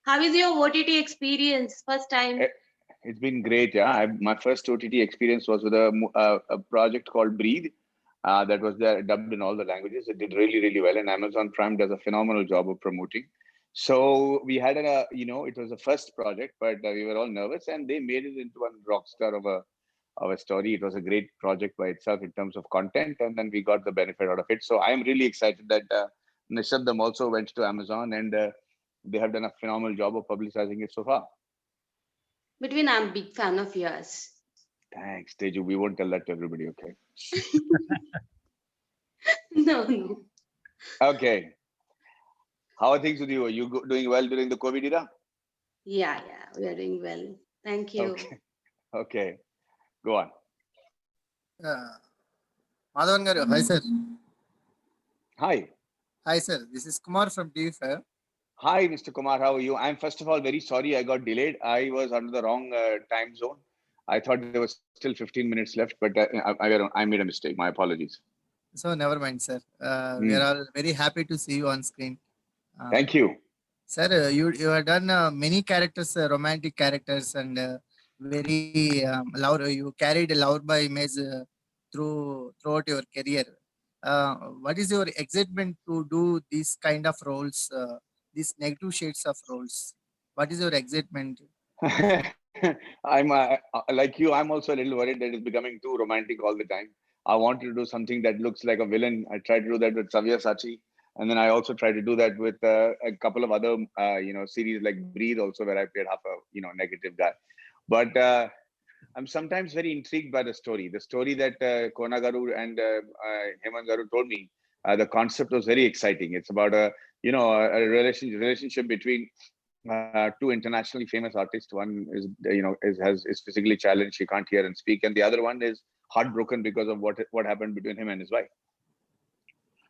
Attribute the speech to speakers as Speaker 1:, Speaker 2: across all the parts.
Speaker 1: How is your OTT experience? First time?
Speaker 2: Eh, It's been great. Yeah, my first OTT experience was with a project called Breathe. That was there dubbed in all the languages. It did really, really well, and Amazon Prime does a phenomenal job of promoting. So we had it was a first project, but we were all nervous, and they made it into one rock star of a story. It was a great project by itself in terms of content, and then we got the benefit out of it. So I'm really excited that Nishabdham also went to Amazon, and they have done a phenomenal job of publicizing it so far.
Speaker 1: Between, I'm big fan of yours.
Speaker 2: Thanks, Teju. We won't tell that to everybody, okay?
Speaker 1: No, no.
Speaker 2: Okay. How are things with you? Are you doing well during the COVID era?
Speaker 1: Yeah, yeah, we are doing well. Thank you.
Speaker 2: Okay. Okay. Go on.
Speaker 3: Uh, Madhavan garu, hi sir.
Speaker 2: Hi.
Speaker 3: Hi sir, this is Kumar from TV5.
Speaker 2: Hi, Mr. Kumar. How are you? I'm first of all very sorry I got delayed. I was under the wrong time zone. I thought there was still 15 minutes left, but I made a mistake. My apologies.
Speaker 3: So never mind sir. We
Speaker 2: Hmm.
Speaker 3: are all very happy to see you on screen.
Speaker 2: Thank you.
Speaker 3: Sir, you have done many characters, romantic characters, and very love. You carried a love by image throughout your career. What is your excitement to do these kind of roles, these negative shades of roles? What is your excitement?
Speaker 2: I'm like you. I'm also a little worried that it's becoming too romantic all the time. I wanted to do something that looks like a villain. I tried to do that with Savya Sachi, and then I also tried to do that with a couple of other series like Breathe, also where I played half a negative guy. But I'm sometimes very intrigued by the story. The story that Kona Garu and Heman Garu told me, the concept was very exciting. It's about a relationship between two internationally famous artists. One is is physically challenged, she can't hear and speak, and the other one is heartbroken because of what happened between him and his wife.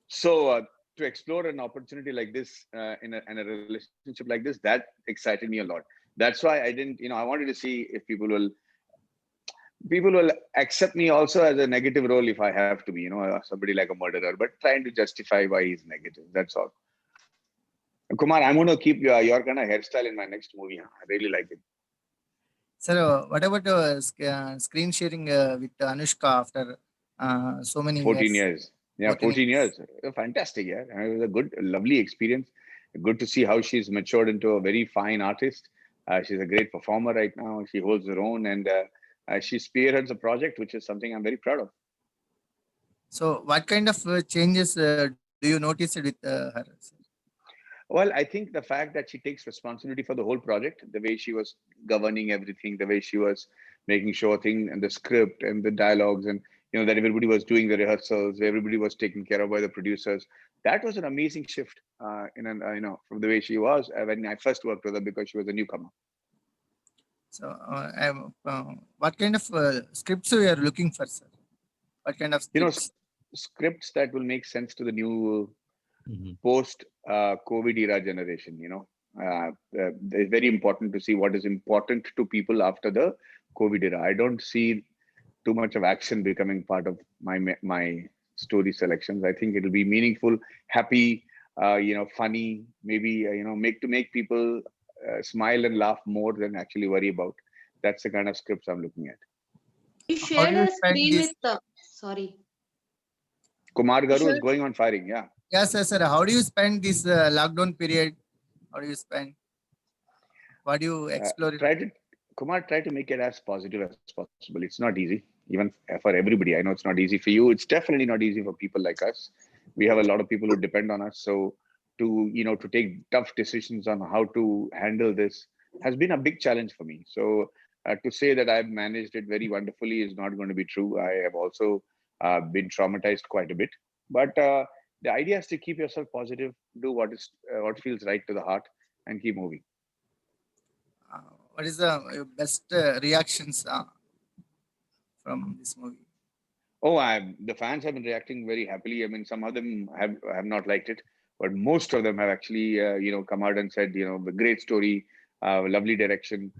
Speaker 2: So to explore an opportunity like this in a relationship like this, that excited me a lot. That's why I didn't, I wanted to see if people will accept me also as a negative role if I have to be, somebody like a murderer, but trying to justify why he's negative. That's all. Kumar, I'm going to keep your kind of hairstyle in my next movie. Huh? I really like it.
Speaker 3: Sir, what about screen sharing with Anushka after so many
Speaker 2: 14
Speaker 3: years?
Speaker 2: years. Yeah,
Speaker 3: 14
Speaker 2: 14
Speaker 3: years.
Speaker 2: years. Fantastic. Yeah. And it was a good, lovely experience. Good to see how she's matured into a very fine artist. She's a great performer right now. She holds her own, and she spearheads a project, which is something I'm very proud of.
Speaker 3: So, what kind of changes do you notice it with her, sir?
Speaker 2: Well, I think the fact that she takes responsibility for the whole project, the way she was governing everything, the way she was making sure thing and the script and the dialogues, and that everybody was doing the rehearsals, everybody was taken care of by the producers. That was an amazing shift from the way she was when I first worked with her, because she was a newcomer.
Speaker 3: So, what kind of scripts you are looking for, sir? What kind of
Speaker 2: You know,
Speaker 3: scripts?
Speaker 2: scripts that will make sense to the new
Speaker 3: Mhm.
Speaker 2: post COVID era generation. It's very important to see what is important to people after the COVID era. I don't see too much of action becoming part of my story selections. I think it'll be meaningful, happy, funny, maybe make people smile and laugh more than actually worry about. That's the kind of scripts I'm looking at.
Speaker 1: You
Speaker 3: How do
Speaker 1: shared
Speaker 3: you
Speaker 1: a
Speaker 3: spend
Speaker 1: screen
Speaker 3: this?
Speaker 1: with the. Sorry.
Speaker 2: Kumar
Speaker 1: You
Speaker 2: Garu is
Speaker 1: shared.
Speaker 2: going on firing. Yeah.
Speaker 3: Yes, sir. How do you spend this lockdown period? How do you spend? What do you
Speaker 2: Uh,
Speaker 3: explore?
Speaker 2: try to Kumar, try to make it as positive as possible. It's not easy, even for everybody. I know it's not easy for you. It's definitely not easy for people like us. We have a lot of people who depend on us. So to take tough decisions on how to handle this has been a big challenge for me. So to say that I've managed it very wonderfully is not going to be true. I have also been traumatized quite a bit. But the idea is to keep yourself positive, do what feels right to the heart, and keep moving.
Speaker 3: What is the best reactions from this movie?
Speaker 2: Oh, the fans have been reacting very happily. I mean, some of them have not liked it, but most of them have actually, come out and said, the great story, lovely direction,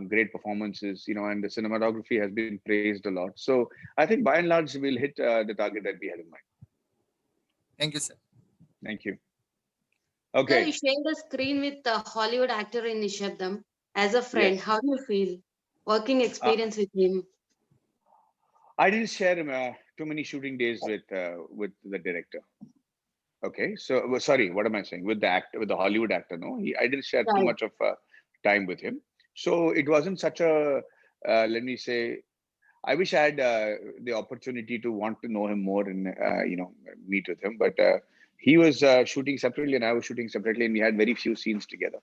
Speaker 2: great performances, and the cinematography has been praised a lot. So I think by and large, we'll hit the target that we had in mind.
Speaker 3: Thank you, sir.
Speaker 2: Thank you.
Speaker 1: Sir,
Speaker 2: Okay.
Speaker 1: you shared a screen with a Hollywood actor in Nishabdham. As a friend,
Speaker 2: Yes.
Speaker 1: how do you feel? Working
Speaker 2: Uh,
Speaker 1: experience with him.
Speaker 2: I didn't share too many shooting days with the director. Okay, so sorry, what am I saying? With the actor, with the Hollywood actor, no, I didn't share too
Speaker 1: Right.
Speaker 2: much of time with him. So it wasn't such a let me say. I wish I had the opportunity to want to know him more and meet with him. But he was shooting separately, and I was shooting separately, and we had very few scenes together.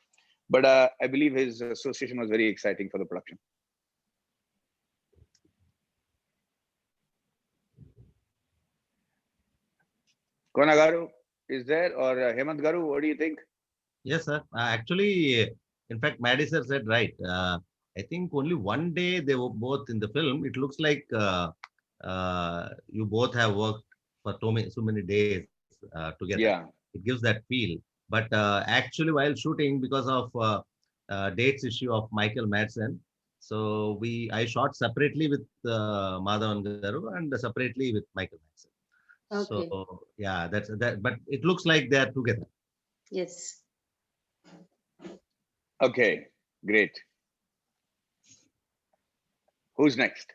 Speaker 2: But I believe his association was very exciting for the production. Kona Garu is there or Hemant Garu? What do you think?
Speaker 4: Yes, sir. Actually, in fact, Maddie sir said right. I think only one day they were both in the film. It looks like you both have worked for so many days together.
Speaker 2: Yeah.
Speaker 4: It gives that feel. But actually, while shooting, because of dates issue of Michael Madsen, so I shot separately with Madhavan Garu and separately with Michael Madsen.
Speaker 1: Okay.
Speaker 4: So yeah, that's that. But it looks like they are together.
Speaker 1: Yes.
Speaker 2: Okay. Great. Who's next?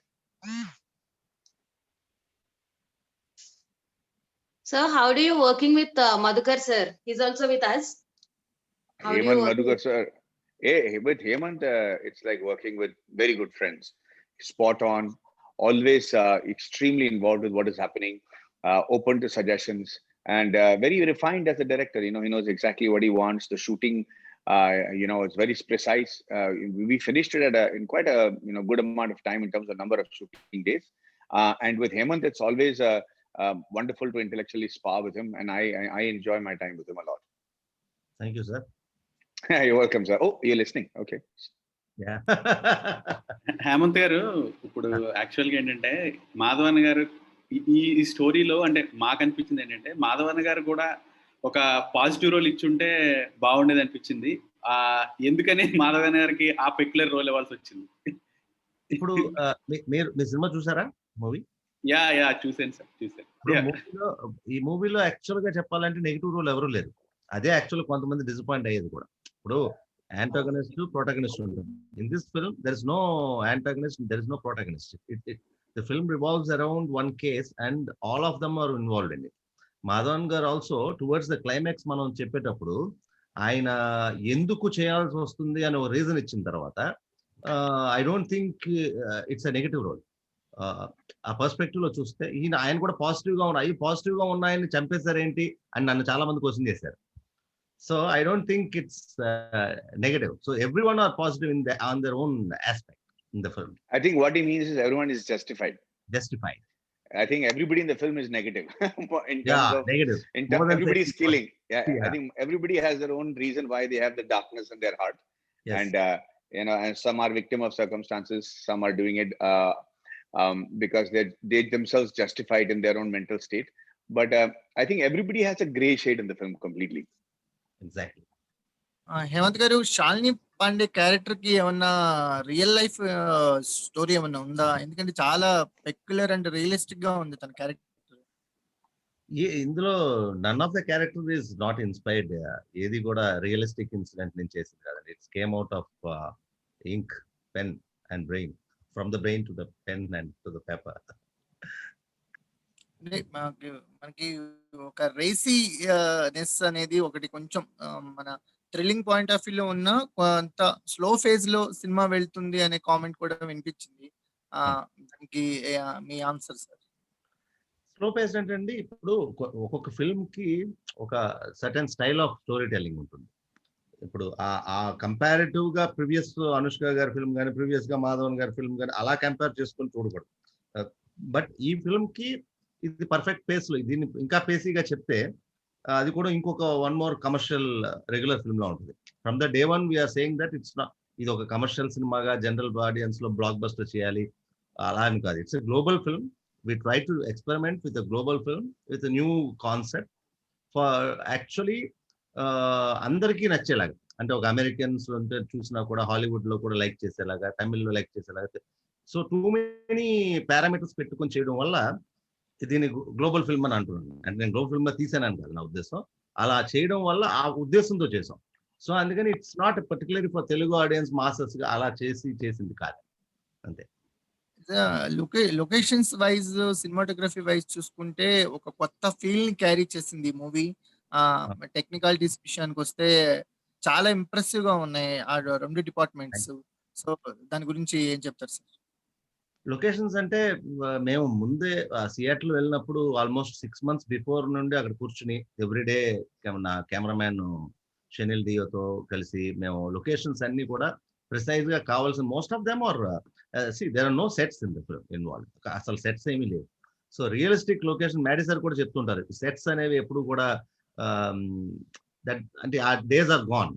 Speaker 1: So, how do you working with Madhukar sir? He's also with us. How do you
Speaker 2: Hemant
Speaker 1: working
Speaker 2: Madhukar
Speaker 1: with?
Speaker 2: sir. With Hemant, it's like working with very good friends. Spot on, always extremely involved with what is happening, open to suggestions, and very refined as a director. He knows exactly what he wants. The shooting, it's very precise. We finished it in quite a good amount of time in terms of number of shooting days. And with Hemant, it's always wonderful to intellectually spar with him, and I enjoy my time with him a lot.
Speaker 4: Thank you, sir.
Speaker 2: You're welcome, sir. Oh, you're listening. Okay.
Speaker 4: Yeah.
Speaker 5: Hemant గారు ఇప్పుడు యాక్చువల్గా ఏంటంటే మాధవన్ గారు ఈ స్టోరీలో అంటే మాకు అనిపించింది ఏంటంటే మాధవన్ గారు కూడా ఒక పాజిటివ్ రోల్ ఇచ్చుంటే బాగుండేది అనిపించింది. ఎందుకని మాధవన్ గారికి ఆ పెక్యులర్ రోల్ ఇవ్వాల్సి వచ్చింది?
Speaker 4: ఇప్పుడు మీరు సినిమా చూసారా మూవీ?
Speaker 5: యా చూసాను సార్, చూసాను.
Speaker 4: ఈ మూవీలో యాక్చువల్ గా చెప్పాలంటే నెగిటివ్ రోల్ ఎవరు లేరు. అదే యాక్చువల్ కొంతమంది డిసప్పాయింట్ అయ్యేది కూడా. ఇప్పుడు యాంటాగనిస్ట్ ప్రొటాగనిస్ట్ ఉంటుంది. In this film there is no antagonist, there is no protagonist. The film revolves around one case and all of them are involved in it. Madhavan garu also towards the climax మనం చెప్పేటప్పుడు ఆయన ఎందుకు చేయాల్సి వస్తుంది అని ఒక reason ఇచ్చిన తర్వాత I don't think it's a negative role. ఆ పర్స్పెక్టివ్ లో చూస్తే ఆయన కూడా పాజిటివ్ గా ఉన్నాయి, పాజిటివ్ గా ఉన్నాయని చంపేశారు ఏంటి అని నన్ను చాలా మంది క్వశ్చన్ చేశారు. So I don't think it's negative. So every one or positive on their own aspect in the film.
Speaker 2: I think what he means is everyone is justified.
Speaker 4: Justified.
Speaker 2: I think everybody in the film is negative in terms
Speaker 4: Yeah,
Speaker 2: of
Speaker 4: negative.
Speaker 2: everybody is killing. Yeah,
Speaker 4: Yeah.
Speaker 2: I think everybody has their own reason why they have the darkness in their heart,
Speaker 4: Yes.
Speaker 2: and and some are victim of circumstances, some are doing it because they themselves justified in their own mental state. But I think everybody has a gray shade in the film completely.
Speaker 4: Exactly.
Speaker 3: Hemant garu, Shalini Pandey character కి ఏమన్నా real life story ఏమన్నా ఉందా? ఎందుకంటే చాలా peculiar and realistic గా ఉంది తన character.
Speaker 4: ఇందులో none of the character is not inspired. ఏది కూడా రియలిస్టిక్ ఇన్సిడెంట్ నుంచి చేసింది కాదండి. It's came out of ink, pen and brain. From the brain to the pen and to the paper.
Speaker 3: అంటే మనకి ఒక రేసీ నెస్ అనేది ఒకటి కొంచెం మన థ్రిల్లింగ్ పాయింట్ ఆఫ్ వ్యూ లో ఉన్న కొంత స్లో ఫేజ్ లో సినిమా వెళ్తుంది అనే కామెంట్ కూడా వినిపించింది. దానికి మీ ఆన్సర్ సార్?
Speaker 4: స్లో పేస్ ఏంటండి, ఇప్పుడు ఒక్కొక్క ఫిల్మ్ కి ఒక certain style of story telling ఉంటుంది. ఇప్పుడు ఆ కంపారిటివ్ గా ప్రీవియస్ అనుష్క గారి ఫిల్మ్ కానీ, ప్రీవియస్ గా మాధవన్ గారి ఫిల్మ్ కానీ అలా కంపేర్ చేసుకొని చూడకూడదు. బట్ ఈ ఫిల్మ్ కి ఇది పర్ఫెక్ట్ పేస్ లో, దీన్ని ఇంకా పేసీగా చెప్తే అది కూడా ఇంకొక one more commercial regular film లా ఉంటుంది. From the day one we're saying that it's not, ఇది ఒక కమర్షియల్ సినిమాగా జనరల్ ఆడియన్స్ లో బ్లాక్ బస్టర్ చేయాలి అలా అని కాదు. It's a global film. We try to experiment with a global film with a new concept for actually అందరికీ నచ్చేలాగా. అంటే ఒక అమెరికన్స్ చూసినా కూడా హాలీవుడ్ లో కూడా లైక్ చేసేలాగా, తమిళ్లో లైక్ చేసేలాగా. సో టూ మెనీ పారామీటర్స్ పెట్టుకొని చేయడం వల్ల దీన్ని గ్లోబల్ ఫిల్మ్ అని అంటున్నాను. అంటే నేను గ్లోబల్ ఫిల్మ్ తీసానని కాదు నా ఉద్దేశం. అలా చేయడం వల్ల ఆ ఉద్దేశంతో చేసాం. సో అందుకని it's not particularly for Telugu audience masses అలా చేసింది కాదు, అంతే.
Speaker 3: లొకేషన్స్ వైజ్, సినిమాటోగ్రఫీ వైజ్ చూసుకుంటే ఒక కొత్త ఫీల్ ని క్యారీ చేసింది ఈ మూవీ. టెక్నికాలిటీస్ విషయానికి వస్తే చాలా ఇంప్రెసివ్ గా ఉన్నాయి ఆ రెండు డిపార్ట్మెంట్స్. సో దాని గురించి ఏం చెప్తారు సార్?
Speaker 4: లొకేషన్స్ అంటే మేము ముందే సియాటిల్ వెళ్ళినప్పుడు ఆల్మోస్ట్ 6 months బిఫోర్ నుండి అక్కడ కూర్చుని ఎవ్రీడే నా కెమెరామ్యాన్ షెనిల్ డియోతో కలిసి మేము లొకేషన్స్ అన్ని కూడా ప్రిసైజ్ గా కావాల్సిన most of them are there are no sets involve. అసలు సెట్స్ ఏమీ లేవు. So realistic location Maddy sir కూడా చెప్తుంటారు, సెట్స్ అనేవి ఎప్పుడు కూడా దట్ అంటే ఆ days are gone.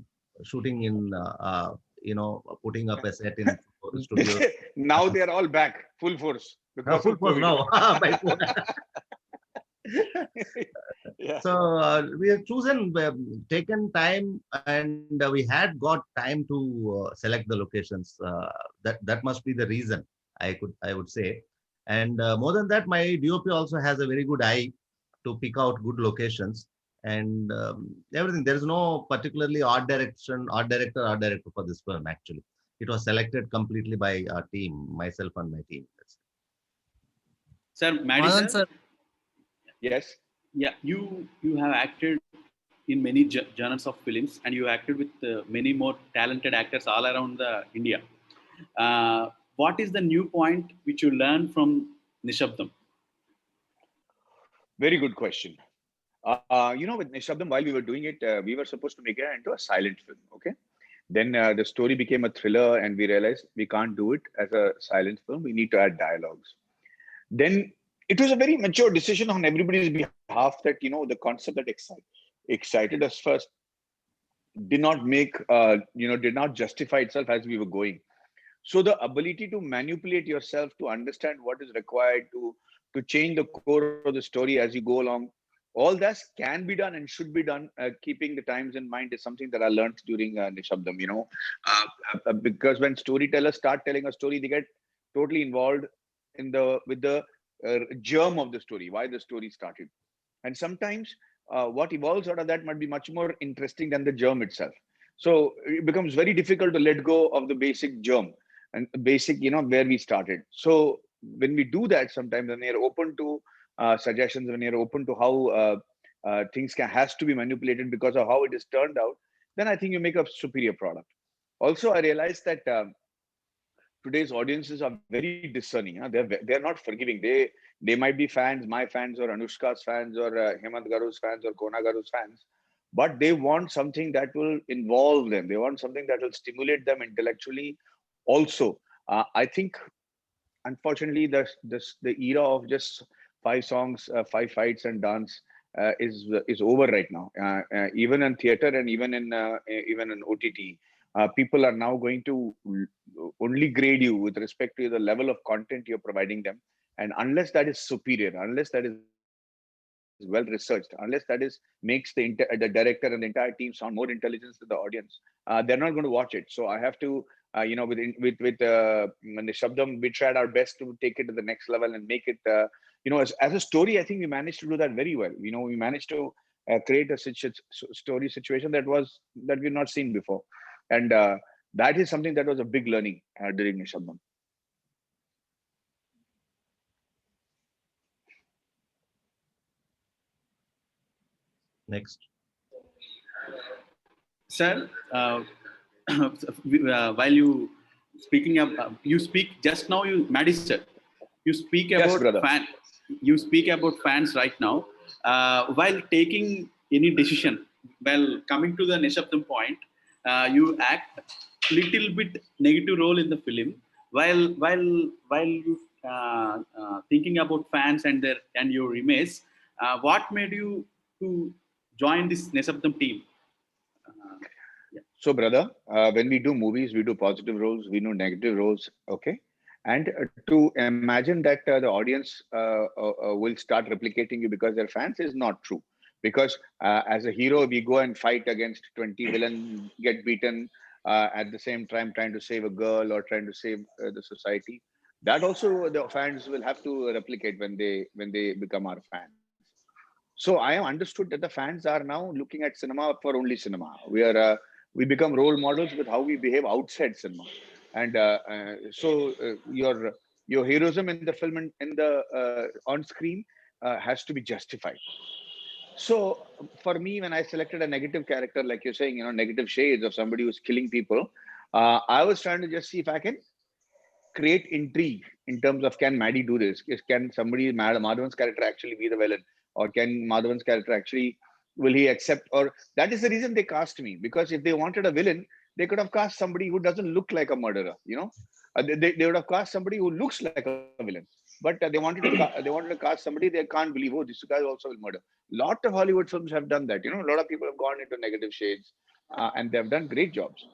Speaker 4: Shooting in putting up a set in studio.
Speaker 2: Now they are all back full force.
Speaker 4: Full force now.
Speaker 2: Yeah.
Speaker 4: So we have taken time, and we had got time to select the locations. That must be the reason, I would say. And more than that, my DOP also has a very good eye to pick out good locations and everything. There is no particularly art director for this film. Actually, it was selected completely by our team, myself and my team.
Speaker 5: Sir, Madhavan sir.
Speaker 2: Yes.
Speaker 5: Yeah, you have acted in many genres of films, and you acted with many more talented actors all around India. What is the new point which you learned from Nishabdham?
Speaker 2: Very good question. With Nishabdham, while we were doing it, we were supposed to make it into a silent film. Okay. Then the story became a thriller, and we realized we can't do it as a silent film. We need to add dialogues. Then it was a very mature decision on everybody's behalf that, the concept that excited us first did not justify itself as we were going. So the ability to manipulate yourself, to understand what is required, to change the core of the story as you go along, all that can be done and should be done, keeping the times in mind, is something that I learned during Nishabdham. Because when storytellers start telling a story, they get totally involved with the germ of the story, why the story started. And sometimes what evolves out of that might be much more interesting than the germ itself. So it becomes very difficult to let go of the basic germ and basic, where we started. So when we do that, sometimes when you're open to suggestions, when you're open to how things has to be manipulated because of how it is turned out, then I think you make a superior product. Also, I realized that today's audiences are very discerning. They're not forgiving. They might be fans, my fans, or Anushka's fans, or Hemant Garu's fans, or Kona Garu's fans, but they want something that will involve them. They want something that will stimulate them intellectually. Also, I think, unfortunately, the era of just 5 songs, 5 fights, and dance is over right now. Even in theater and even in OTT, people are now going to only grade you with respect to the level of content you're providing them. And unless that is superior, unless that is well researched, unless that makes the director and the entire team sound more intelligent to the audience, they're not going to watch it. So I have to, with Nishabdham, we tried our best to take it to the next level and make it, as a story. I think we managed to do that very well. We managed to create a story situation that we've not seen before. And that is something that was a big learning during Nishabdham.
Speaker 4: Next.
Speaker 5: Sir, while you speaking up, you speak just now, Maddy sir, you speak about fans right now. While taking any decision, while coming to the Nishabdham point, you act little bit negative role in the film. While you thinking about fans and your image, what made you to join this Nishabdham team?
Speaker 2: So, brother, when we do movies, we do positive roles, we do negative roles, okay? And to imagine that the audience will start replicating you because they're fans is not true. Because as a hero, we go and fight against 20 villains, get beaten, at the same time trying to save a girl or trying to save the society. That also the fans will have to replicate when they become our fans. So I am understood that the fans are now looking at cinema for only cinema. We become role models with how we behave outside cinema, and your heroism in the film and in the on screen has to be justified. So for me, when I selected a negative character, like you're saying, negative shades of somebody who's killing people, I was trying to just see if I can create intrigue in terms of, can Maddie do this? Can somebody, Madhavan's character, actually be the villain, or can Madhavan's character actually, will he accept? Or that is the reason they cast me, because if they wanted a villain, they could have cast somebody who doesn't look like a murderer. They would have cast somebody who looks like a villain, but they wanted to cast somebody they can't believe. Oh, this guy also will murder. Lot of Hollywood films have done that. A lot of people have gone into negative shades, and they have done great jobs.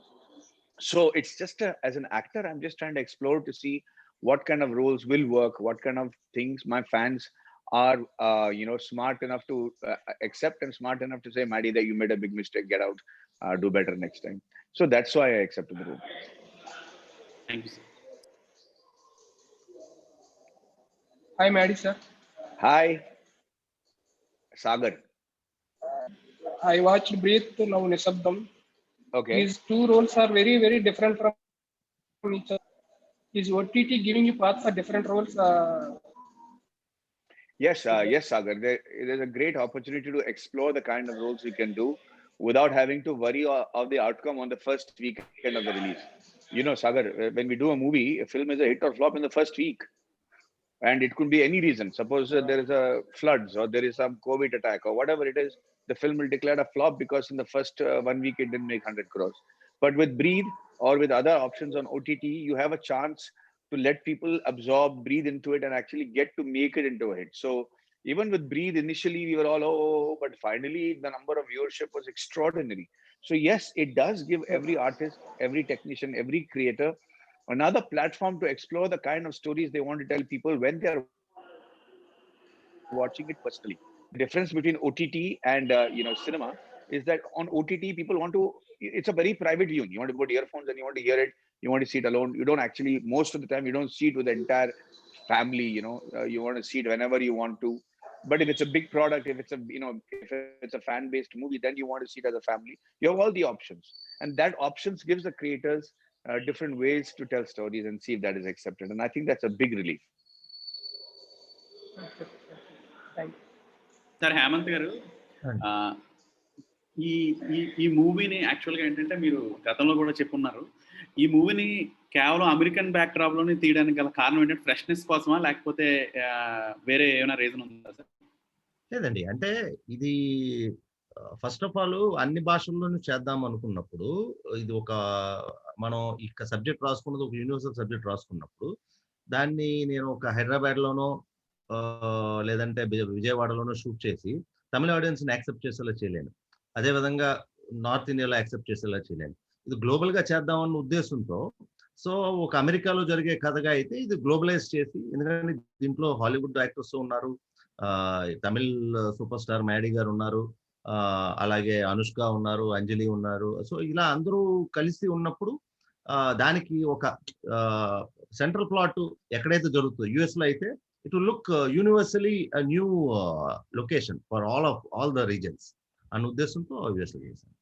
Speaker 2: So it's just as an actor, I'm just trying to explore to see what kind of roles will work, what kind of things my fans are smart enough to accept, and smart enough to say, Maddie, that you made a big mistake, get out, do better next time. So that's why I accepted the role.
Speaker 5: Thank you, sir.
Speaker 6: Hi, Maddie, sir.
Speaker 2: Hi, Sagar.
Speaker 6: I watched Breathe, now Nishabdham.
Speaker 2: Okay.
Speaker 6: These two roles are very, very different from each other. Is OTT giving you path for different roles?
Speaker 2: Yes, Sagar. There's a great opportunity to explore the kind of roles we can do without having to worry of the outcome on the first weekend of the release. Sagar, when we do a movie, a film is a hit or flop in the first week, and it could be any reason. Suppose there is a floods, or there is some COVID attack, or whatever it is, the film will declare a flop because in the first 1 week it didn't make 100 crores. But with Breathe or with other options on OTT, you have a chance to let people absorb, breathe into it, and actually get to make it into a hit. So even with Breathe, initially we were all, oh, but finally the number of viewership was extraordinary. So yes, it does give every artist, every technician, every creator another platform to explore the kind of stories they want to tell people when they are watching it personally. The difference between OTT and cinema is that on OTT people want to. It's a very private viewing. You want to put earphones and you want to hear it. You want to see it alone. You don't actually, most of the time, you don't see it with the entire family. You want to see it whenever you want to. But if it's a big product, if it's a fan-based movie, then you want to see it as a family. You have all the options, and that options gives the creators different ways to tell stories and see if that is accepted. And I think that's a big relief.
Speaker 6: Thank you.
Speaker 5: Sir Hemant garu, ఆ, ఈ ఈ ఈ మూవీని యాక్చువల్గా ఏంటంటే మీరు గతంలో కూడా చెప్పున్నారు, ఈ మూవీని కేవలం అమెరికన్ బ్యాక్ డ్రాప్ లోనే తీయడానికి గల కారణం ఏంటంటే ఫ్రెష్నెస్ కోసమా, లేకపోతే వేరే ఏమైనా రీజన్ ఉందా సార్?
Speaker 4: లేదండి, అంటే ఇది ఫస్ట్ ఆఫ్ ఆల్ అన్ని భాషల్లోనూ చేద్దాం అనుకున్నప్పుడు, ఇది మనం ఇక సబ్జెక్ట్ రాసుకున్నది ఒక యూనివర్సల్ సబ్జెక్ట్ రాసుకున్నప్పుడు, దాన్ని నేను ఒక హైదరాబాద్లోనో లేదంటే విజయవాడలోనో షూట్ చేసి తమిళ ఆడియన్స్ని యాక్సెప్ట్ చేసేలా చేయలేను. అదేవిధంగా నార్త్ ఇండియాలో యాక్సెప్ట్ చేసేలా చేయలేను. ఇది గ్లోబల్గా చేద్దామన్న ఉద్దేశంతో, సో ఒక అమెరికాలో జరిగే కథగా అయితే ఇది గ్లోబలైజ్ చేసి, ఎందుకంటే దీంట్లో హాలీవుడ్ యాక్టర్స్ ఉన్నారు, తమిళ్ సూపర్ స్టార్ మ్యాడీ గారు ఉన్నారు, అలాగే అనుష్క ఉన్నారు, అంజలి ఉన్నారు. సో ఇలా అందరూ కలిసి ఉన్నప్పుడు దానికి ఒక సెంట్రల్ ప్లాట్ ఎక్కడైతే జరుగుతుందో, యుఎస్ లో అయితే it will look universally new location for all the reasons అన్న ఉద్దేశంతో యుఎస్ లో చేశాను.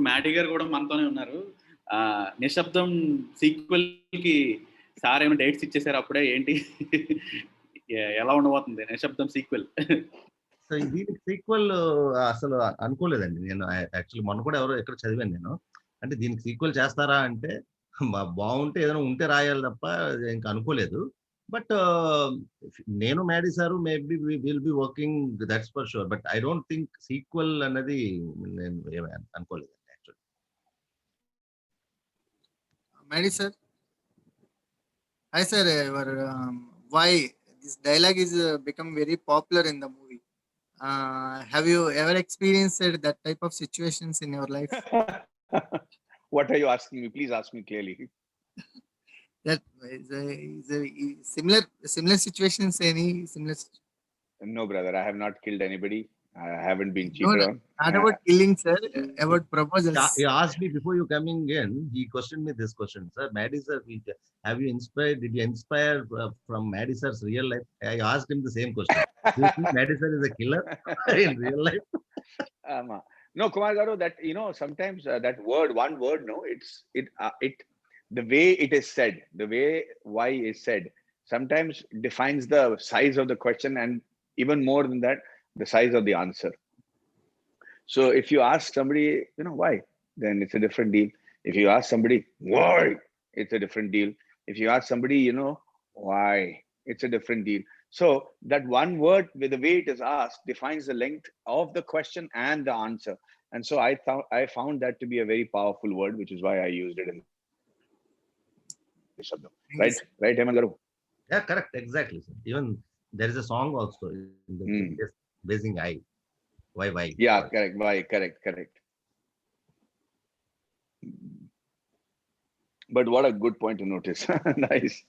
Speaker 5: మ్యాడీ గారు కూడా మనతోనే ఉన్నారు. నిశ్శబ్దం సీక్వెల్ కి సార్ ఏమైనా డేట్స్ ఇచ్చేసారు అప్పుడే? ఏంటి ఎలా ఉండబోతుంది నిశ్శబ్దం సీక్వెల్?
Speaker 4: సో దీనికి సీక్వెల్ అసలు అనుకోలేదండి నేను. యాక్చువల్లీ మొన్న కూడా ఎవరో ఎక్కడ చదివాను నేను, అంటే దీనికి సీక్వెల్ చేస్తారా అంటే బాగుంటే ఏదైనా ఉంటే రాయాలి తప్ప ఇంకా అనుకోలేదు. బట్ నేను Maddy sir maybe will be working, that's for sure. But I don't think sequel అన్నది నేను ఏమీ అనుకోలేదండి actually.
Speaker 3: Madi sir. Hi sir, why this dialogue is become very popular in the movie? Have you ever experienced that type of situations in your life?
Speaker 2: What are you asking me? Please ask me clearly.
Speaker 3: That is a similar situations. Any similar?
Speaker 2: No, brother, I have not killed anybody. I haven't been
Speaker 3: No,
Speaker 2: cheated on.
Speaker 3: not about killing, sir. About proposals.
Speaker 4: He asked me before you coming in. He questioned me this question, sir. Maddie sir, have you inspired? Did you inspire from Maddie sir's real life? I asked him the same question. Do you think Maddie sir is a killer in real life?
Speaker 2: No, Kumar Garu, that sometimes that word, one word, no, the way it is said, the way why is said, sometimes defines the size of the question, and even more than that, the size of the answer. So if you ask somebody, why, then it's a different deal. If you ask somebody why, it's a different deal. If you ask somebody, why, it's a different deal. So that one word, with the way it is asked, defines the length of the question and the answer. And so I found that to be a very powerful word, which is why I used it in Nishabdham.
Speaker 3: Thank you,
Speaker 2: Right,
Speaker 3: sir.
Speaker 2: right, Hemant Garu?
Speaker 4: Yeah, correct, exactly, sir. Even there is a song also in the
Speaker 2: Mm.
Speaker 4: basing I. Why?
Speaker 2: Yeah, correct. Why? Correct. But what a good point to notice. Nice.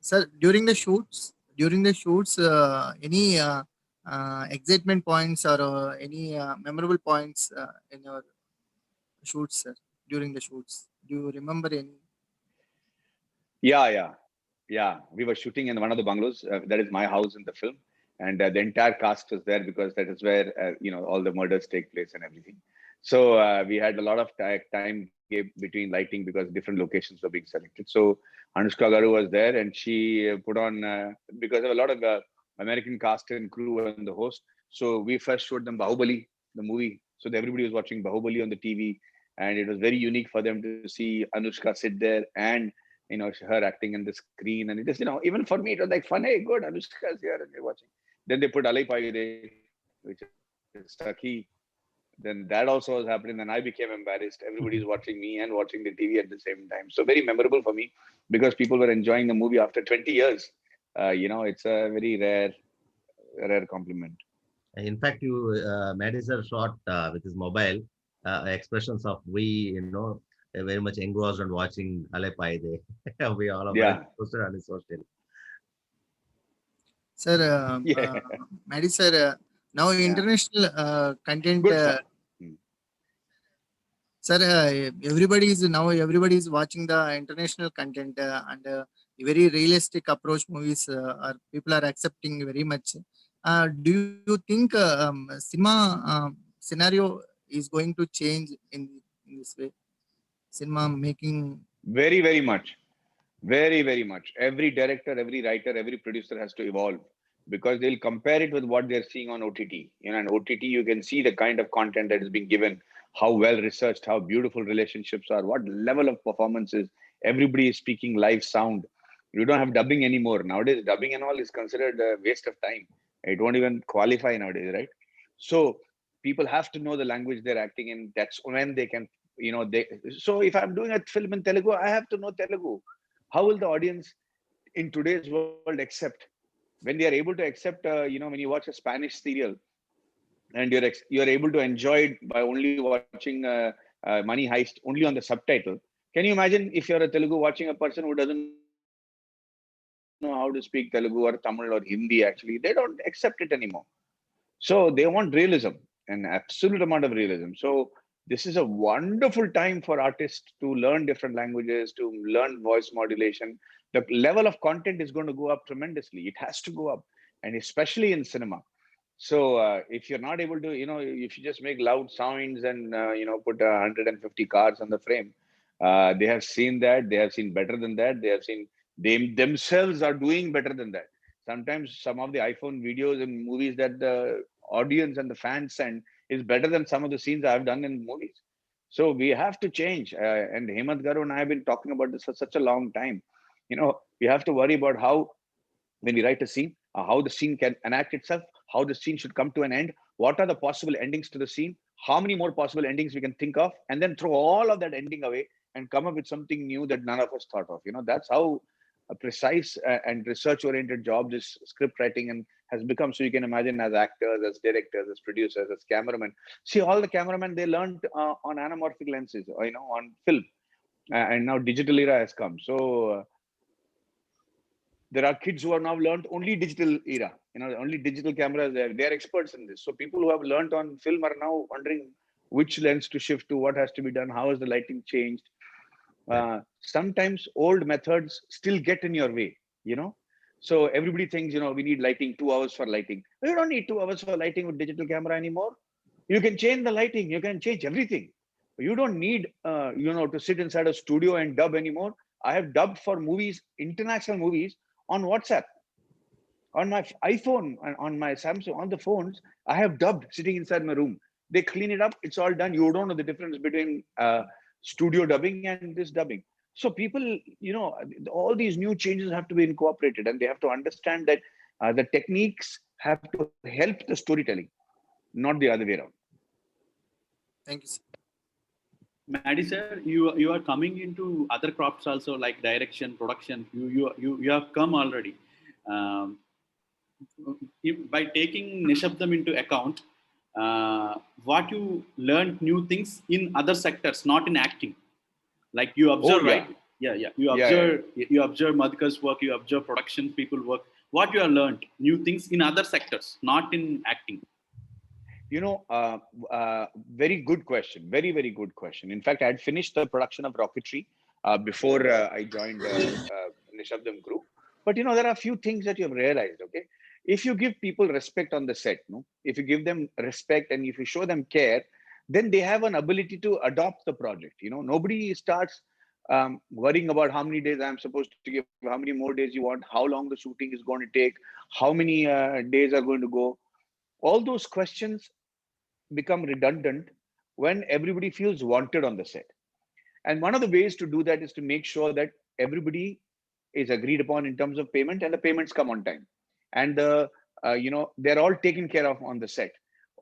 Speaker 3: Sir, during the shoots, any excitement points or any memorable points in your shoots, sir? During the shoots, do you remember any?
Speaker 2: Yeah. We were shooting in one of the bungalows. That is my house in the film, and the entire cast was there because that is where all the murders take place and everything. So we had a lot of time gap between lighting because different locations were being selected. So Anushka Garu was there, and she put on because there were a lot of American cast and crew and the host. So we first showed them Bahubali, the movie. So everybody was watching Bahubali on the TV, and it was very unique for them to see Anushka sit there and her acting in the screen. And it is, even for me, it was like fun. Hey, good, Anushka's here and you're watching. Then they put Alai Payude, which is Saki. Then that also was happening. Then I became embarrassed. Everybody's watching me and watching the TV at the same time. So very memorable for me because people were enjoying the movie after 20 years. It's a very rare compliment.
Speaker 4: In fact, Maddie sir shot with his mobile expressions of very much engrossed on watching Alepai. We all are very
Speaker 2: Yeah.
Speaker 4: posted on his social.
Speaker 3: Sir,
Speaker 2: Yeah.
Speaker 3: Madi sir, now
Speaker 2: Yeah.
Speaker 3: international content,
Speaker 2: Good fun.
Speaker 3: sir, everybody is watching the international content and very realistic approach movies are people are accepting very much. Do you think cinema scenario is going to change in this way? Cinema making.
Speaker 2: Very, very much. Very, very much. Every director, every writer, every producer has to evolve because they'll compare it with what they're seeing on OTT. And OTT, you can see the kind of content that is being given, how well researched, how beautiful relationships are, what level of performances. Everybody is speaking live sound. You don't have dubbing anymore. Nowadays, dubbing and all is considered a waste of time. It won't even qualify nowadays, right? So people have to know the language they're acting in. That's when they can, so if I'm doing a film in Telugu, I have to know Telugu. How will the audience in today's world accept when they are able to accept when you watch a Spanish serial and you're able to enjoy it by only watching Money Heist only on the subtitle? Can you imagine if you're a Telugu watching a person who doesn't know how to speak Telugu or Tamil or Hindi? Actually, they don't accept it anymore. So they want realism, an absolute amount of realism. So this is a wonderful time for artists to learn different languages, to learn voice modulation. The level of content is going to go up tremendously. It has to go up, and especially in cinema. So if you're not able to, if you just make loud sounds and put 150 cars on the frame, they have seen that. They have seen better than that. They themselves are doing better than that. Sometimes some of the iPhone videos and movies that the audience and the fans send is better than some of the scenes I've done in movies. So we have to change. And Hemant Garu and I have been talking about this for such a long time. We have to worry about how, when we write a scene, how the scene can enact itself, how the scene should come to an end, what are the possible endings to the scene, how many more possible endings we can think of, and then throw all of that ending away and come up with something new that none of us thought of. That's how a precise and research-oriented job this script writing and has become. So you can imagine, as actors, as directors, as producers, as cameramen. See, all the cameramen, they learned on anamorphic lenses, on film, and now digital era has come. So There are kids who have now learned only digital era, only digital cameras. They're experts in this. So people who have learned on film are now wondering which lens to shift to, what has to be done, how has the lighting changed. Sometimes old methods still get in your way, So everybody thinks, we need lighting, 2 hours for lighting. You don't need 2 hours for lighting with digital camera anymore. You can change the lighting. You can change everything. You don't need, to sit inside a studio and dub anymore. I have dubbed for movies, international movies, on WhatsApp, on my iPhone, and on my Samsung, on the phones. I have dubbed sitting inside my room. They clean it up. It's all done. You don't know the difference between studio dubbing and this dubbing. So people, all these new changes have to be incorporated, and they have to understand that the techniques have to help the storytelling, not the other way around.
Speaker 3: Thank you, sir.
Speaker 5: Maddie sir, you are coming into other crops also, like direction, production. You have come already. By taking Nishabdham into account, what you learned new things in other sectors, not in acting. Like you observe, right? Yeah. You observe Madhavan's work, you observe production people work. What you have learned new things in other sectors, not in acting.
Speaker 2: Very good question. Very, very good question. In fact, I had finished the production of Rocketry before I joined Nishabdham Group. But, there are a few things that you have realized, okay? If you give people respect on the set, if you give them respect and if you show them care, then they have an ability to adopt the project. Nobody starts worrying about how many days I'm supposed to give, how many more days you want, how long the shooting is going to take, how many days are going to go. All those questions become redundant when everybody feels wanted on the set. And one of the ways to do that is to make sure that everybody is agreed upon in terms of payment, and the payments come on time. And they're all taken care of on the set.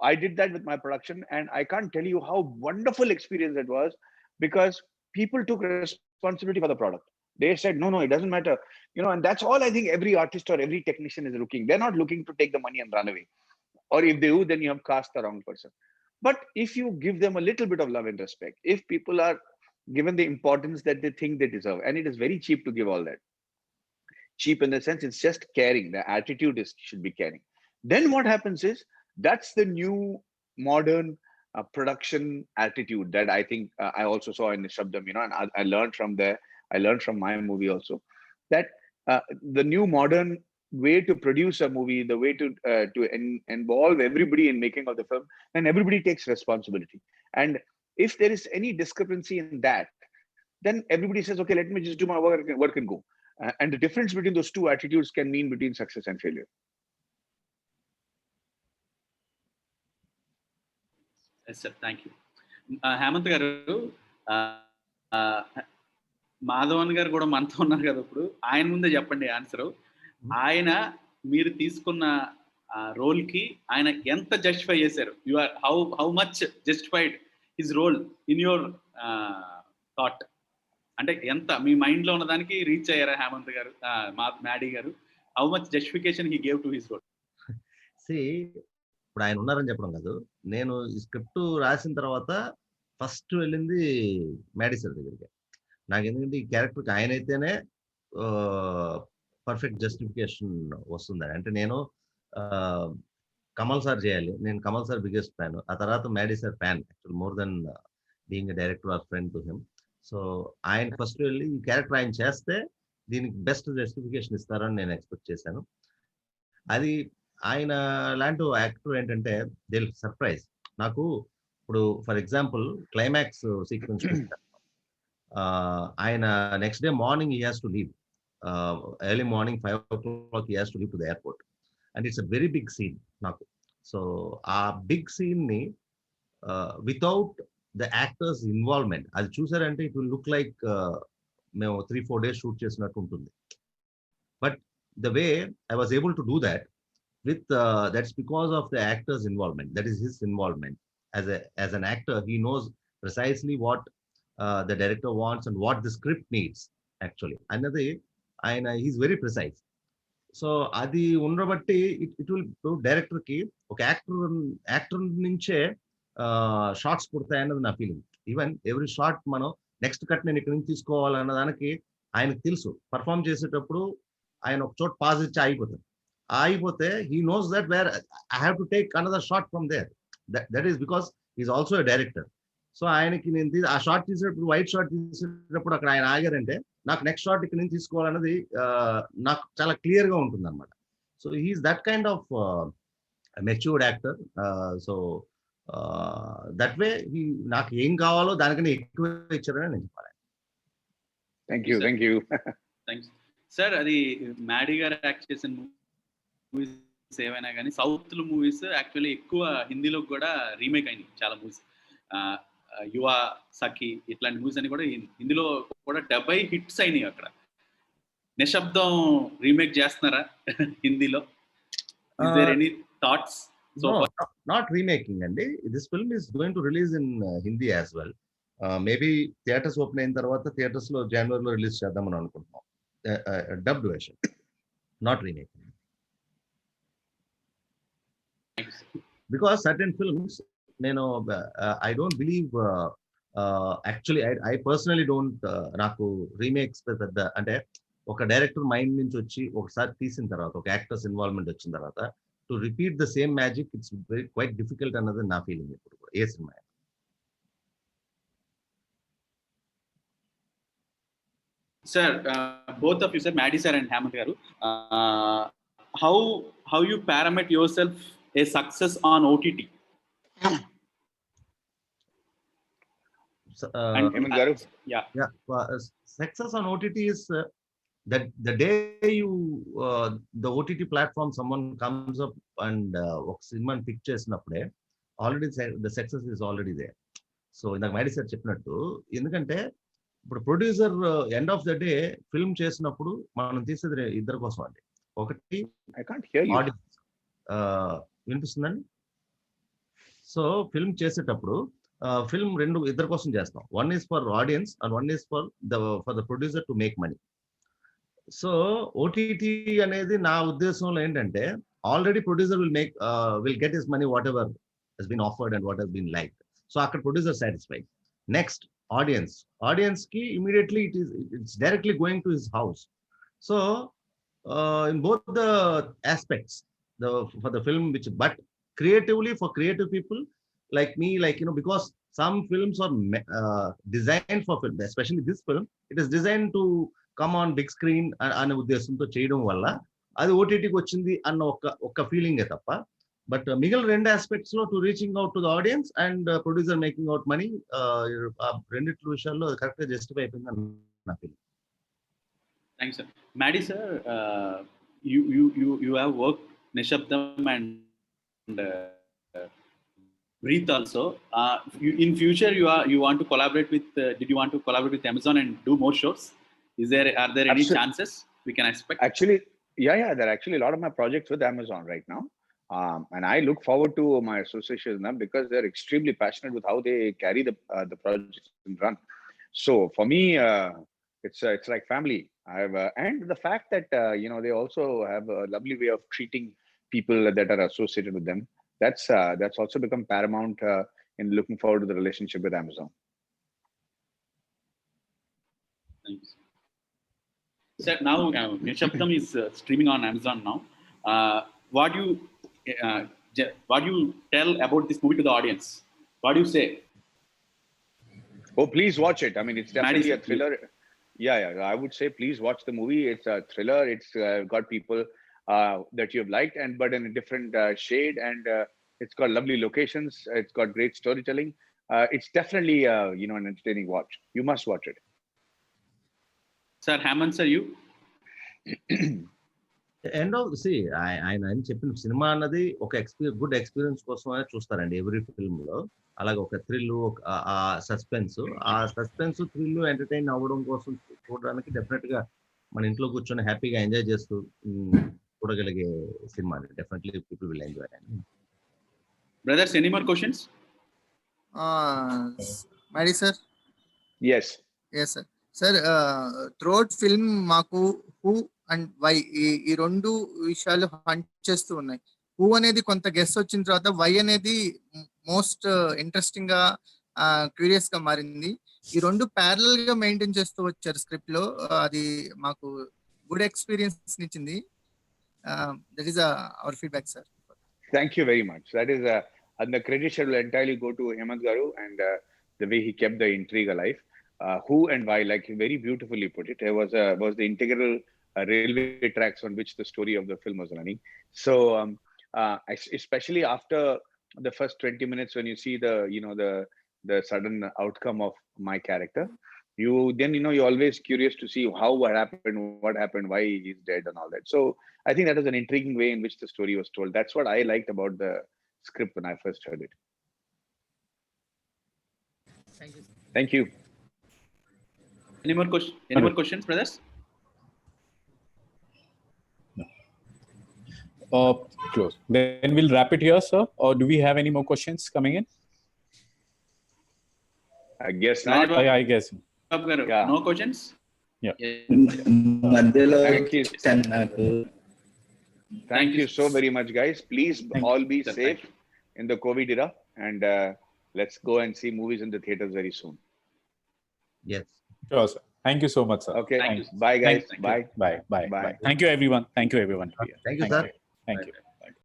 Speaker 2: I did that with my production, and I can't tell you how wonderful experience it was, because people took responsibility for the product. They said, no, it doesn't matter. And that's all I think every artist or every technician is looking. They're not looking to take the money and run away. Or if they do, then you have cast the wrong person. But if you give them a little bit of love and respect, if people are given the importance that they think they deserve, and it is very cheap to give all that. Cheap in the sense it's just caring. The attitude should be caring. Then what happens is, that's the new modern production attitude that I think I also saw in Nishabdham, and I learned from there. I learned from my movie also, that the new modern way to produce a movie, the way to involve everybody in making of the film, and everybody takes responsibility. And if there is any discrepancy in that, then everybody says, okay, let me just do my work and go. And the difference between those two attitudes can mean between success and failure.
Speaker 5: Yes, sir. Thank you. Hemant garu, Madhavan గారు కూడా మనతో ఉన్నారు కదా, ఇప్పుడు ఆయన ముందే చెప్పండి answer. ఆయన మీరు తీసుకున్న రోల్ కి ఆయన ఎంత జస్టిఫై చేశారు? You are how much justified his role in your thought? అంటే ఎంత మీ మైండ్ లో ఉన్న దానికి రీచ్ అయ్యారా Hemant garu, Maddy garu? How much justification he gave to his role?
Speaker 4: ఇప్పుడు ఆయన ఉన్నారని చెప్పడం కాదు, నేను ఈ స్క్రిప్ట్ రాసిన తర్వాత ఫస్ట్ వెళ్ళింది మ్యాడీ సార్ దగ్గరికి. నాకు ఎందుకంటే ఈ క్యారెక్టర్కి ఆయన అయితేనే పర్ఫెక్ట్ జస్టిఫికేషన్ వస్తుంది. అంటే నేను కమల్ సార్ చేయాలి, నేను కమల్ సార్ బిగ్గెస్ట్ ఫ్యాన్, ఆ తర్వాత Maddy sir fan, actual more than being a director or friend to him. So ఆయన ఫస్ట్ వెళ్ళి ఈ క్యారెక్టర్ ఆయన చేస్తే దీనికి బెస్ట్ జస్టిఫికేషన్ ఇస్తారని నేను ఎక్స్పెక్ట్ చేశాను. అది ఆయన లాంటి యాక్టర్ ఏంటంటే దే సర్ప్రైజ్. నాకు ఇప్పుడు ఫర్ ఎగ్జాంపుల్ క్లైమాక్స్ సీక్వెన్స్ ఆయన next day morning he has to leave, early morning 5 o'clock he has to leave to the airport, and it's a very big scene నాకు. So ఆ big scene ని without the actors involvement, అది చూసారంటే it will look like మేము 3-4 days shoot చేసినట్టు ఉంటుంది. But the way I was able to do that with that's because of the actor's involvement. That is his involvement. As an actor, he knows precisely what the director wants and what the script needs actually. Another, he's very precise. So adi undabatti it will director ki oka actor nunche shots purtayi annadi na feeling. Even every shot mano next cut nenu ikkadi nunchi teesukovalana daniki ayanaki telusu. Perform చేసేటప్పుడు ఆయన ఒక చోట pause ఇచ్చి ఆగిపోతారు. ఆగిపోతే he knows that where I have to take another shot from there. That is because is also a director. So ఆయనకి నేను ఆ షాట్ తీసేటప్పుడు, వైట్ షాట్ తీసేటప్పుడు అక్కడ ఆయన ఆగారంటే నాకు నెక్స్ట్ షాట్ ఇక్కడ నుంచి తీసుకోవాలన్నది నాకు చాలా క్లియర్ గా ఉంటుంది అనమాట. So he's that kind of matured actor. So that way నాకు ఏం కావాలో దానికన్నా ఎక్కువ ఇచ్చారని నేను చెప్పాలి.
Speaker 2: Thank you.
Speaker 5: Thanks sir. అది మ్యాడీ గారు యాక్ట్ చేసిన మూవీస్ ఏవైనా కానీ సౌత్ మూవీస్ యాక్చువల్లీ ఎక్కువ హిందీలో కూడా రీమేక్ అయినాయి చాలా మూవీస్. యువ, సఖి ఇట్లాంటి మూవీస్ అని కూడా హిందీలో కూడా 70 హిట్స్ అయినాయి. అక్కడ నిశ్శబ్దం రీమేక్ చేస్తున్నారా హిందీలో? Is there any thoughts?
Speaker 4: Not remaking అండి. This film is going to release in Hindi as well. Maybe theatres open అయిన తర్వాత థియేటర్స్ లో జనవరిలో రిలీజ్ చేద్దామని అనుకుంటున్నాం. Dubbed version, not remaking. Because certain films, I don't believe, actually I personally don't, నాకు remakes పెద్ద అంటే ఒక డైరెక్టర్ మైండ్ నుంచి వచ్చి ఒకసారి తీసిన తర్వాత, ఒక యాక్టర్స్ ఇన్వాల్వ్మెంట్ వచ్చిన తర్వాత to repeat the same magic, it's very quite difficult అన్నది నా ఫీలింగ్ ఇప్పుడు కూడా ఏ సినిమా.
Speaker 5: Sir, both of you, sir, Maddie sir and Hemant garu, how you parameter yourself a success on OTT?
Speaker 2: Hemant garu,
Speaker 4: Success on OTT is that the day you the OTT platform, someone comes up and ఒక సినిమాని pick చేసినప్పుడే already the success is already there. So ఇందాక Maddy sir చెప్పినట్టు, ఎందుకంటే ఇప్పుడు producer end of the day film చేసినప్పుడు మనం తీసేది ఇద్దరి కోసం అండి. ఒకటి ఆడియన్స్, వినిపిస్తుందండి? సో ఫిల్మ్ చేసేటప్పుడు ఫిల్మ్ ఇద్దరి కోసం చేస్తాం. One is for audience and one is for the producer to make money. So OTT అనేది నా ఉద్దేశంలో ఏంటంటే, already producer will get his money whatever has been offered and what has been like. So అక్కడ producer satisfied. Next audience కి immediately it's directly going to his house. So in both the aspects, for the film which, but creatively for creative people like me, because some films are designed for film, especially this film, it is designed to come on big screen అనే ఉద్దేశంతో చేయడం వల్ల అది ఓటీటీకి వచ్చింది అన్న ఒక ఫీలింగే తప్ప, బట్ మిగిలిన రెండు ఆస్పెక్ట్స్ లో to reaching out to the audience and producer making out money, రెండిట్ల విషయాల్లో కరెక్ట్ గా జస్టిఫై అయిపోయింది అని నా feeling.
Speaker 5: Thanks sir. Maddy sir, you have worked Nishabdham and Breathe also. In future, you want to collaborate with? Did you want to collaborate with Amazon and do more shows? Are there any chances we can expect?
Speaker 2: Actually, yeah, there are actually a lot of my projects with Amazon right now, and I look forward to my association with them because they're extremely passionate with how they carry the projects and run. So for me, it's like family. And the fact that they also have a lovely way of treating people that are associated with them. That's also become paramount in looking forward to the relationship with Amazon.
Speaker 5: Thanks. Sir, now Nishabdham is streaming on Amazon now. What do you tell about this movie to the audience? What do you say?
Speaker 2: Oh, please watch it. I mean, it's definitely a thriller. Yeah. I would say please watch the movie. It's a thriller. It's got people that you have liked, but in a different shade, and it's got lovely locations. It's got great storytelling. It's definitely an entertaining watch. You must watch it.
Speaker 5: Sir, Hemant sir, you?
Speaker 4: ఆయన చెప్పిన cinema అన్నది ఒక good experience కోసమే చూస్తారండి every film లో. అలాగే ఒక thrill, ఆ సస్పెన్స్ థ్రిల్ ఎంటర్టైన్ అవ్వడం కోసం చూడడానికి డెఫినెట్ గా మన ఇంట్లో కూర్చొని హ్యాపీగా ఎంజాయ్ చేస్తూ చూడగలిగే cinema. Definitely people will enjoy.
Speaker 5: Brothers, any more questions?
Speaker 3: Maddie sir?
Speaker 2: Yes
Speaker 3: sir. Sir, throughout film మాకు who and why ఈ రెండు విషయాలు హంట్ చేస్తూ ఉన్నాయి. హూ అనేది కొంత గెస్ వచ్చిన తర్వాత వై అనేది మోస్ట్ ఇంట్రెస్టింగ్ గా క్యూరియస్ గా మారింది. ఈ రెండు ప్యారలల్ గా మెయింటైన్ చేస్తూ వచ్చారు స్క్రిప్ట్ లో. అది మాకు గుడ్ ఎక్స్పీరియన్స్ ఇచ్చింది. That is our feedback sir.
Speaker 2: Thank you very much. That is, and the credit should entirely go to Hemant Garu and the way he kept the intrigue alive. Who and why, like he very beautifully put it, was the integral railway tracks on which the story of the film was running. So, especially after the first 20 minutes, when you see the sudden outcome of my character, you're always curious to see what happened, why he's dead, and all that. So I think that was an intriguing way in which the story was told. That's what I liked about the script when I first heard it.
Speaker 3: Thank you.
Speaker 2: Thank you.
Speaker 5: Any more questions, brothers?
Speaker 7: Close. Then we'll wrap it here, sir. Or do we have any more questions coming in?
Speaker 2: I guess
Speaker 5: Not.
Speaker 2: not.
Speaker 7: I guess.
Speaker 2: Yeah.
Speaker 5: No questions?
Speaker 7: Yeah.
Speaker 2: Thank you so very much, guys. Please all be
Speaker 5: Sir,
Speaker 2: safe in the COVID era, and let's go and see movies in the theaters very soon.
Speaker 4: Yes.
Speaker 7: Sure, sir. Thank you so much, sir.
Speaker 2: Okay.
Speaker 5: Thank you.
Speaker 2: Bye, guys.
Speaker 5: Thank you.
Speaker 2: Bye.
Speaker 7: Bye.
Speaker 2: Bye.
Speaker 7: Thank you, everyone. Thank you, everyone.
Speaker 4: Thank you, sir.
Speaker 7: Thank you.